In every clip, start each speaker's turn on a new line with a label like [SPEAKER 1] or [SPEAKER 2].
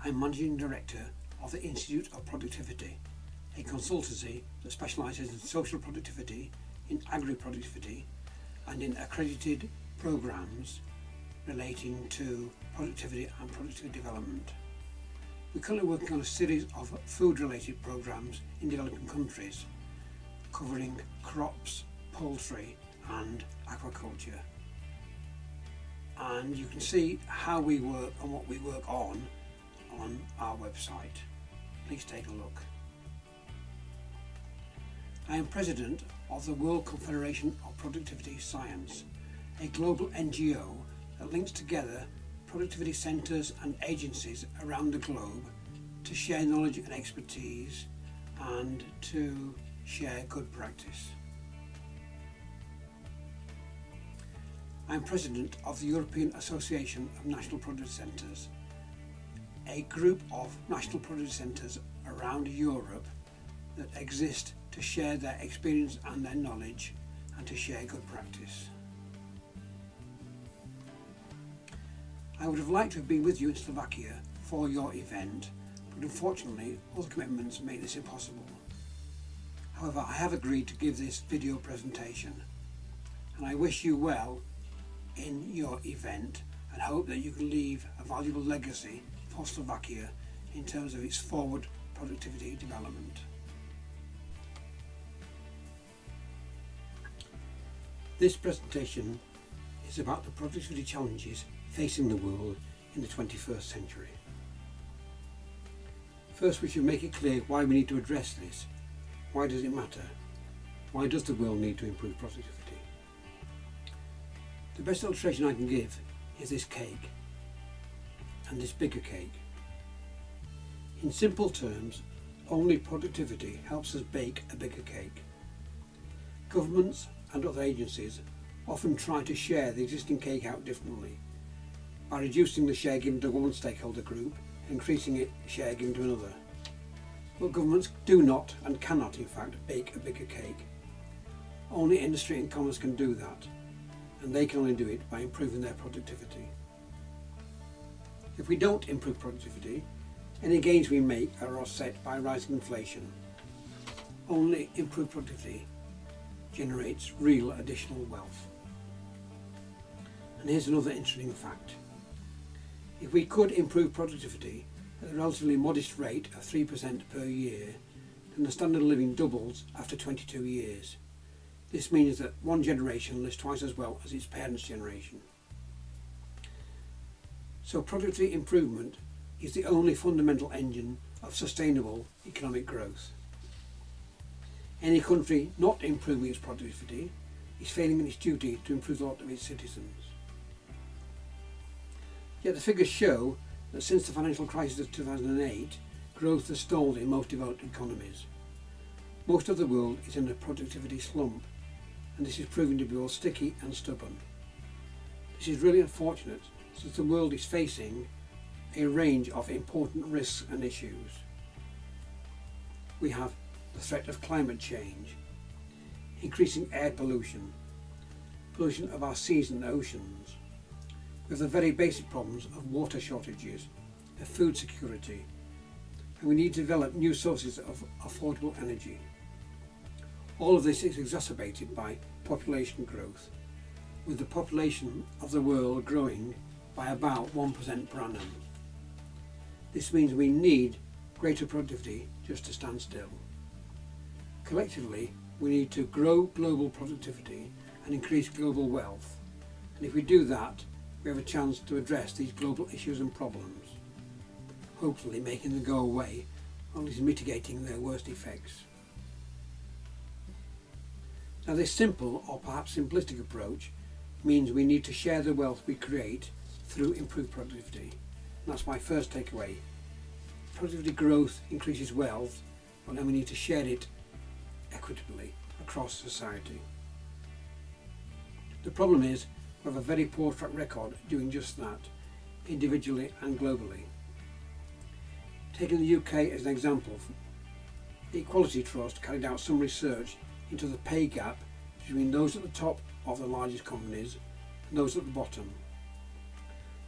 [SPEAKER 1] I'm Managing Director of the Institute of Productivity, a consultancy that specialises in social productivity, in agri-productivity and in accredited programmes relating to productivity and productivity development. We're currently working on a series of food-related programmes in developing countries covering crops, poultry and aquaculture. And you can see how we work and what we work on our website. Please take a look. I am President of the World Confederation of Productivity Science, a global NGO that links together productivity centres and agencies around the globe to share knowledge and expertise and to share good practice. I am President of the European Association of National Productivity Centres, a group of national productivity centres around Europe that exist to share their experience and their knowledge and to share good practice. I would have liked to have been with you in Slovakia for your event, but unfortunately other commitments make this impossible. However, I have agreed to give this video presentation, and I wish you well in your event and hope that you can leave a valuable legacy for Slovakia in terms of its forward productivity development. This presentation is about the productivity challenges facing the world in the 21st century. First, we should make it clear why we need to address this. Why does it matter? Why does the world need to improve productivity? The best illustration I can give is this cake and this bigger cake. In simple terms, only productivity helps us bake a bigger cake. Governments and other agencies often try to share the existing cake out differently by reducing the share given to one stakeholder group and increasing the share given to another. But governments do not and cannot in fact bake a bigger cake. Only industry and commerce can do that, and they can only do it by improving their productivity. If we don't improve productivity, any gains we make are offset by rising inflation. Only improved productivity generates real additional wealth. And here's another interesting fact. If we could improve productivity at a relatively modest rate of 3% per year, then the standard of living doubles after 22 years. This means that one generation lives twice as well as its parents' generation. So productivity improvement is the only fundamental engine of sustainable economic growth. Any country not improving its productivity is failing in its duty to improve the lot of its citizens. Yet the figures show that since the financial crisis of 2008, growth has stalled in most developed economies. Most of the world is in a productivity slump, and this is proving to be both sticky and stubborn. This is really unfortunate, since the world is facing a range of important risks and issues. We have the threat of climate change, increasing air pollution, pollution of our seas and oceans. We have the very basic problems of water shortages, of food security, and we need to develop new sources of affordable energy. All of this is exacerbated by population growth, with the population of the world growing by about 1% per annum. This means we need greater productivity just to stand still. Collectively, we need to grow global productivity and increase global wealth, and if we do that, we have a chance to address these global issues and problems, hopefully making them go away, or at least mitigating their worst effects. Now, this simple or perhaps simplistic approach means we need to share the wealth we create through improved productivity. And that's my first takeaway. Productivity growth increases wealth, but then we need to share it equitably across society. The problem is we have a very poor track record doing just that, individually and globally. Taking the UK as an example, the Equality Trust carried out some research into the pay gap between those at the top of the largest companies and those at the bottom.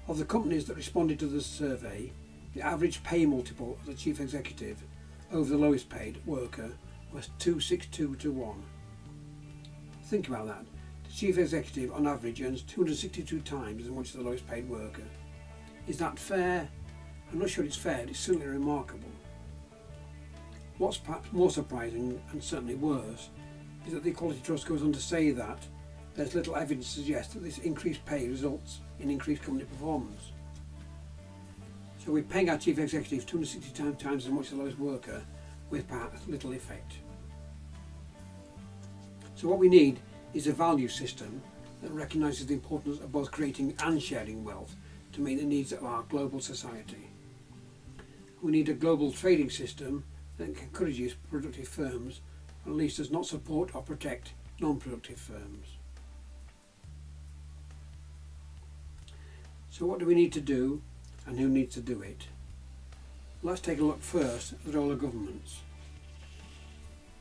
[SPEAKER 1] Of the companies that responded to the survey, the average pay multiple of the chief executive over the lowest paid worker was 262 to 1. Think about that. The chief executive on average earns 262 times as much as the lowest paid worker. Is that fair? I'm not sure it's fair, but it's certainly remarkable. What's perhaps more surprising, and certainly worse, is that the Equality Trust goes on to say that there's little evidence to suggest that this increased pay results in increased company performance. So we're paying our chief executive 260 times as much as the lowest worker with perhaps little effect. So what we need is a value system that recognises the importance of both creating and sharing wealth to meet the needs of our global society. We need a global trading system that encourages productive firms and at least does not support or protect non-productive firms. So what do we need to do, and who needs to do it? Let's take a look first at the role of governments.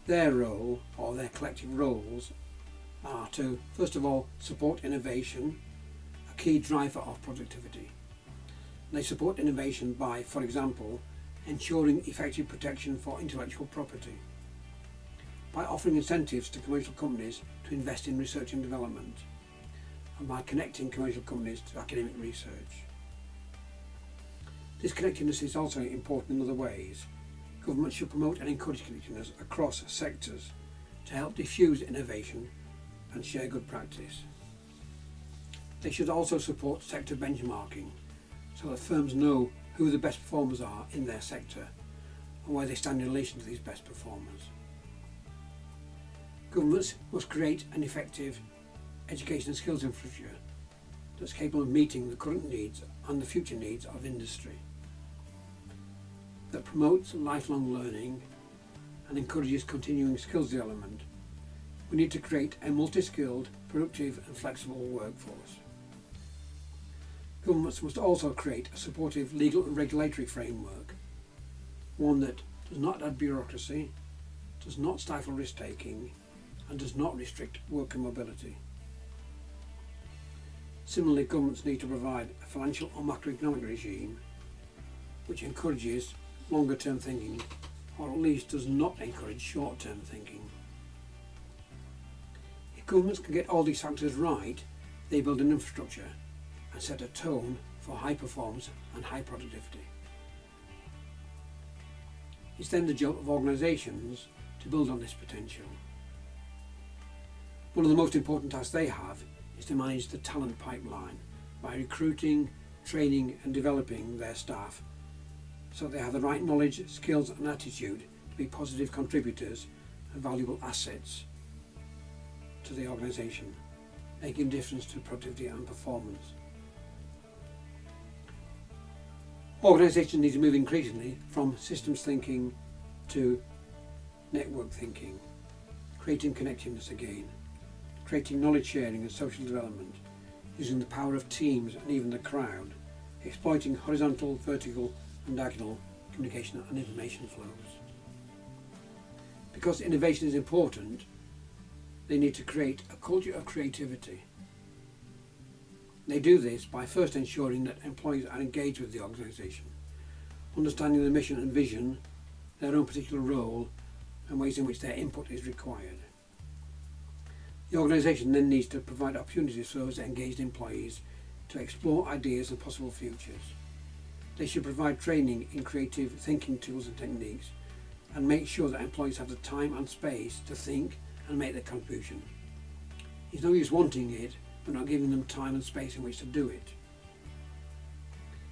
[SPEAKER 1] Their role, or their collective roles, are to, first of all, support innovation, a key driver of productivity. They support innovation by, for example, ensuring effective protection for intellectual property, by offering incentives to commercial companies to invest in research and development, and by connecting commercial companies to academic research. This connectedness is also important in other ways. Governments should promote and encourage connectedness across sectors to help diffuse innovation and share good practice. They should also support sector benchmarking so that firms know who the best performers are in their sector and where they stand in relation to these best performers. Governments must create an effective education and skills infrastructure that's capable of meeting the current needs and the future needs of industry, that promotes lifelong learning and encourages continuing skills development. We need to create a multi-skilled, productive and flexible workforce. Governments must also create a supportive legal and regulatory framework, one that does not add bureaucracy, does not stifle risk-taking and does not restrict worker mobility. Similarly, governments need to provide a financial or macroeconomic regime which encourages longer-term thinking, or at least does not encourage short-term thinking. If governments can get all these factors right, they build an infrastructure and set a tone for high performance and high productivity. It's then the job of organisations to build on this potential. One of the most important tasks they have is to manage the talent pipeline by recruiting, training and developing their staff so they have the right knowledge, skills and attitude to be positive contributors and valuable assets to the organisation, making a difference to productivity and performance. Organisations need to move increasingly from systems thinking to network thinking, creating connectedness again, creating knowledge sharing and social development, using the power of teams and even the crowd, exploiting horizontal, vertical and diagonal communication and information flows. Because innovation is important, they need to create a culture of creativity. They do this by first ensuring that employees are engaged with the organisation, understanding the mission and vision, their own particular role and ways in which their input is required. The organisation then needs to provide opportunities for those engaged employees to explore ideas and possible futures. They should provide training in creative thinking tools and techniques and make sure that employees have the time and space to think and make their contribution. It's no use wanting it but not giving them time and space in which to do it.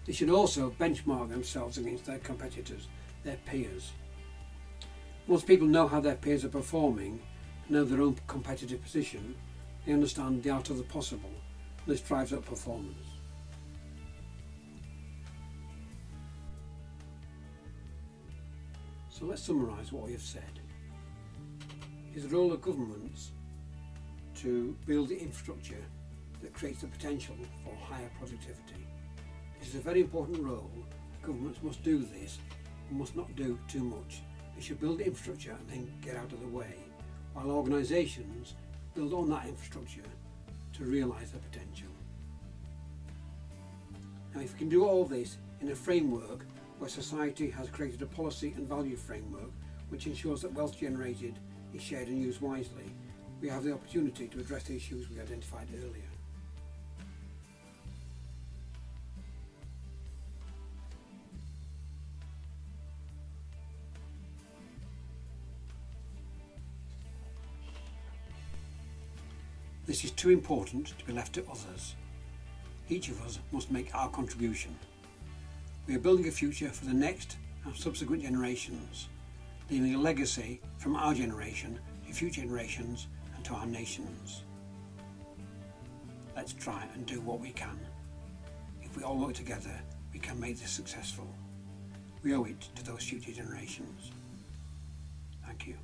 [SPEAKER 1] They should also benchmark themselves against their competitors, their peers. Once people know how their peers are performing, know their own competitive position, they understand the art of the possible, and this drives up performance. So let's summarise what we have said. It is the role of governments to build the infrastructure that creates the potential for higher productivity. It is a very important role. Governments must do this and must not do too much. They should build the infrastructure and then get out of the way, while organisations build on that infrastructure to realise their potential. Now, if we can do all this in a framework where society has created a policy and value framework which ensures that wealth generated is shared and used wisely, we have the opportunity to address the issues we identified earlier. This is too important to be left to others. Each of us must make our contribution. We are building a future for the next and subsequent generations, leaving a legacy from our generation to future generations and to our nations. Let's try and do what we can. If we all work together, we can make this successful. We owe it to those future generations. Thank you.